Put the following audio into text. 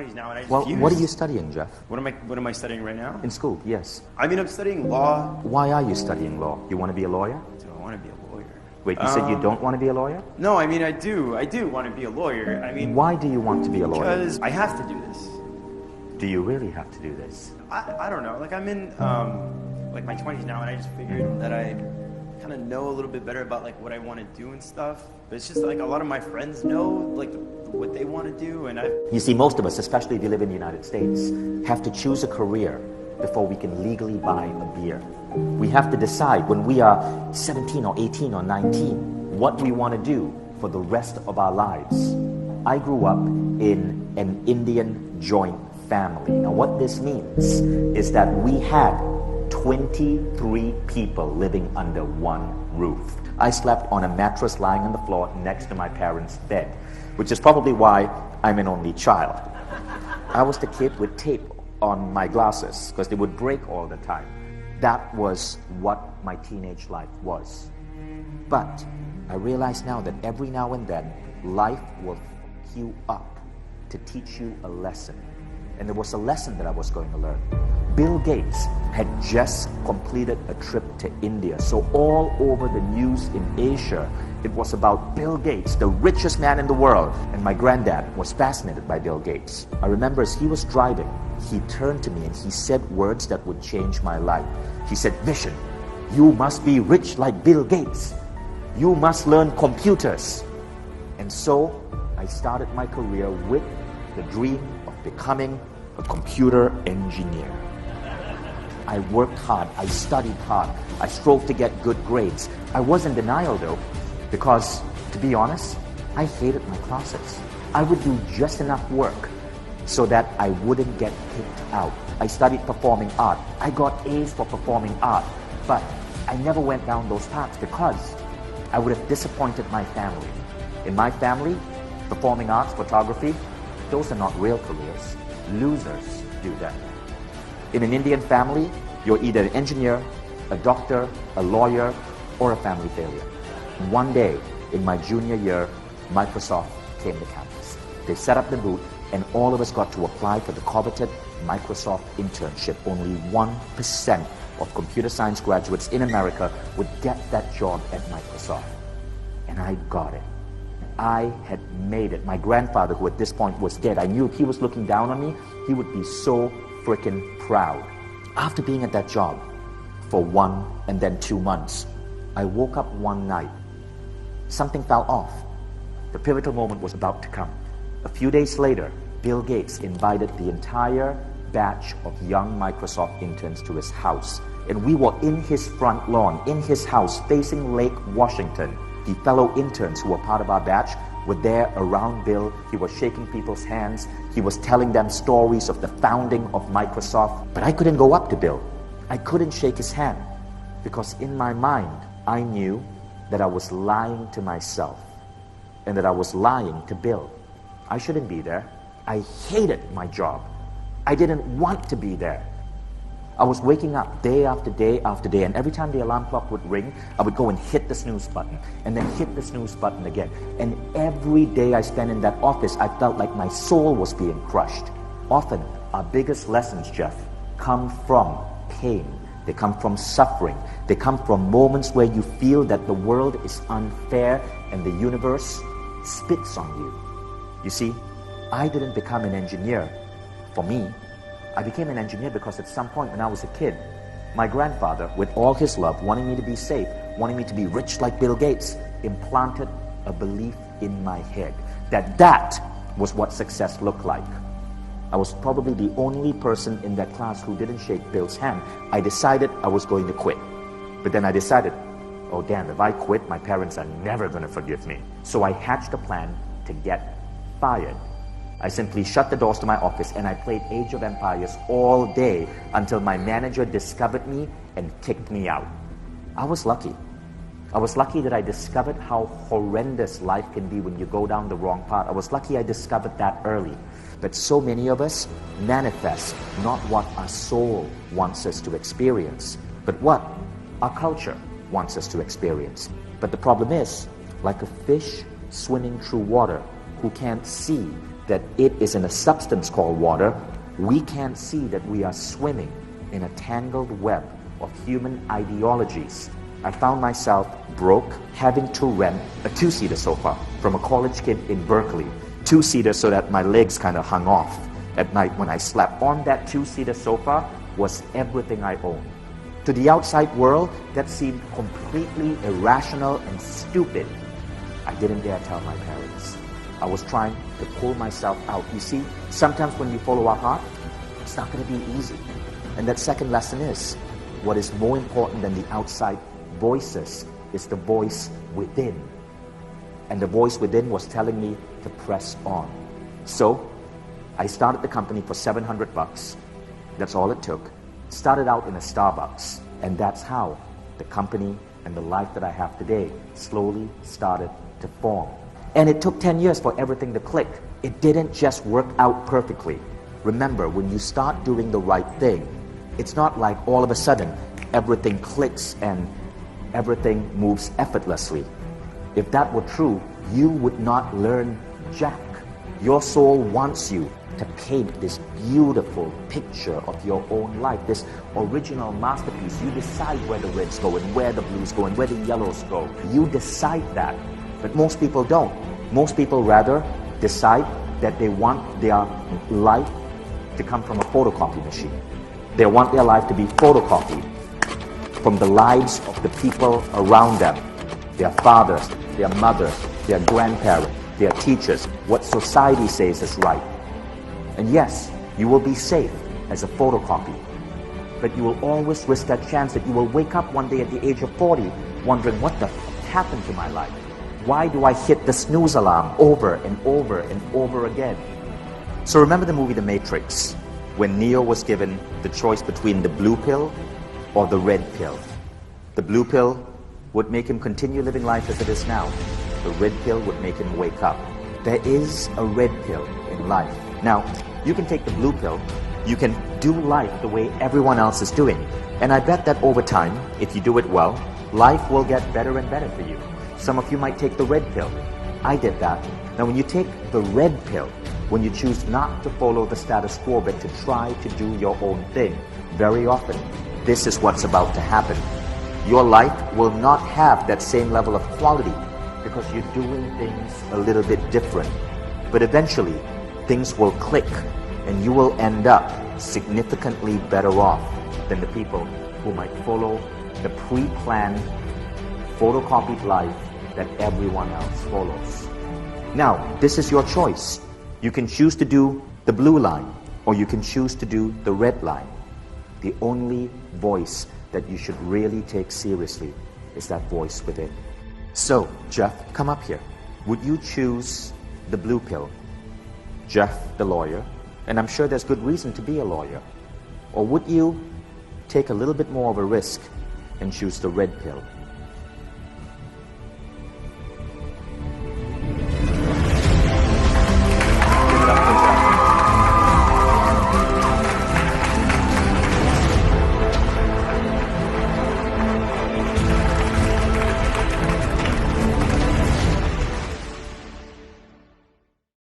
Now and I just Well, fused. what are you studying, Jeff? What am I studying right now? In school, yes. I mean, I'm studying law. Why are you studying law? You want to be a lawyer? Do I want to be a lawyer? Wait, you said you don't want to be a lawyer? No, I mean, I do want to be a lawyer. I mean, Why do you want to be a lawyer? because I have to do this. Do you really have to do this? I don't know. Like, I'm in like my 20s now, and I just figured that I kind of know a little bit better about like what I want to do and stuff. But it's just like a lot of my friends know like what they want to do, and You see, most of us, especially if you live in the United States, have to choose a career before we can legally buy a beer. We have to decide when we are 17 or 18 or 19 what we want to do for the rest of our lives. I grew up in an Indian joint family. Now what this means is that we had 23 people living under one roof. I slept on a mattress lying on the floor next to my parents' bed, which is probably why I'm an only child. I was the kid with tape on my glasses because they would break all the time. That was what my teenage life was. But I realize now that every now and then, life will f you up to teach you a lesson. And there was a lesson that I was going to learn. Bill Gates had just completed a trip to India. So all over the news in Asia, it was about Bill Gates, the richest man in the world. And my granddad was fascinated by Bill Gates. I remember as he was driving, he turned to me and he said words that would change my life. He said, "Vision, you must be rich like Bill Gates. You must learn computers." And so I started my career with the dream of becoming a computer engineer. I worked hard, I studied hard, I strove to get good grades. I was in denial though, because to be honest, I hated my classes. I would do just enough work so that I wouldn't get kicked out. I studied performing art. I got A's for performing art, but I never went down those paths because I would have disappointed my family. In my family, performing arts, photography, those are not real careers. Losers do that. In an Indian family, you're either an engineer, a doctor, a lawyer, or a family failure. One day, in my junior year, Microsoft came to campus. They set up the booth, and all of us got to apply for the coveted Microsoft internship. Only 1% of computer science graduates in America would get that job at Microsoft. And I got it. I had made it. My grandfather, who at this point was dead, I knew if he was looking down on me, he would be so freaking proud. After being at that job for 1 and then 2 months, I woke up one night. Something fell off. The pivotal moment was about to come. A few days later, Bill Gates invited the entire batch of young Microsoft interns to his house. And we were in his front lawn, in his house, facing Lake Washington. The fellow interns who were part of our batch were there around Bill. He was shaking people's hands. He was telling them stories of the founding of Microsoft. But I couldn't go up to Bill. I couldn't shake his hand because in my mind, I knew that I was lying to myself and that I was lying to Bill. I shouldn't be there. I hated my job. I didn't want to be there. I was waking up day after day after day, and every time the alarm clock would ring, I would go and hit the snooze button, and then hit the snooze button again. And every day I spent in that office, I felt like my soul was being crushed. Often, our biggest lessons, Jeff, come from pain. They come from suffering. They come from moments where you feel that the world is unfair and the universe spits on you. You see, I didn't become an engineer for me. I became an engineer because at some point when I was a kid, my grandfather, with all his love, wanting me to be safe, wanting me to be rich like Bill Gates, implanted a belief in my head that that was what success looked like. I was probably the only person in that class who didn't shake Bill's hand. I decided I was going to quit. But then I decided, oh damn, if I quit, my parents are never going to forgive me. So I hatched a plan to get fired. I simply shut the doors to my office and I played Age of Empires all day until my manager discovered me and kicked me out. I was lucky. I was lucky that I discovered how horrendous life can be when you go down the wrong path. I was lucky I discovered that early. But so many of us manifest not what our soul wants us to experience, but what our culture wants us to experience. But the problem is, like a fish swimming through water who can't see that it is in a substance called water, we can't see that we are swimming in a tangled web of human ideologies. I found myself broke, having to rent a two-seater sofa from a college kid in Berkeley. Two-seater so that my legs kind of hung off at night when I slept. On that two-seater sofa was everything I owned. To the outside world, that seemed completely irrational and stupid. I didn't dare tell my parents. I was trying to pull myself out. You see, sometimes when you follow our heart, it's not going to be easy. And that second lesson is, what is more important than the outside voices is the voice within. And the voice within was telling me to press on. So, I started the company for $700. That's all it took. Started out in a Starbucks. And that's how the company and the life that I have today slowly started to form. And it took 10 years for everything to click. It didn't just work out perfectly. Remember, when you start doing the right thing, it's not like all of a sudden everything clicks and everything moves effortlessly. If that were true, you would not learn jack. Your soul wants you to paint this beautiful picture of your own life, this original masterpiece. You decide where the reds go and where the blues go and where the yellows go. You decide that. But most people don't. Most people rather decide that they want their life to come from a photocopy machine. They want their life to be photocopied from the lives of the people around them, their fathers, their mothers, their grandparents, their teachers, what society says is right. And yes, you will be safe as a photocopy, but you will always risk that chance that you will wake up one day at the age of 40 wondering, what the happened to my life? Why do I hit the snooze alarm over and over and over again? So remember the movie The Matrix, when Neo was given the choice between the blue pill or the red pill. The blue pill would make him continue living life as it is now. The red pill would make him wake up. There is a red pill in life. Now, you can take the blue pill, you can do life the way everyone else is doing. And I bet that over time, if you do it well, life will get better and better for you. Some of you might take the red pill. I did that. Now when you take the red pill, when you choose not to follow the status quo but to try to do your own thing, very often, this is what's about to happen. Your life will not have that same level of quality because you're doing things a little bit different. But eventually, things will click and you will end up significantly better off than the people who might follow the pre-planned, photocopied life that everyone else follows. Now, this is your choice. You can choose to do the blue line or you can choose to do the red line. The only voice that you should really take seriously is that voice within. So, Jeff, come up here. Would you choose the blue pill? Jeff, the lawyer, and I'm sure there's good reason to be a lawyer. Or would you take a little bit more of a risk and choose the red pill?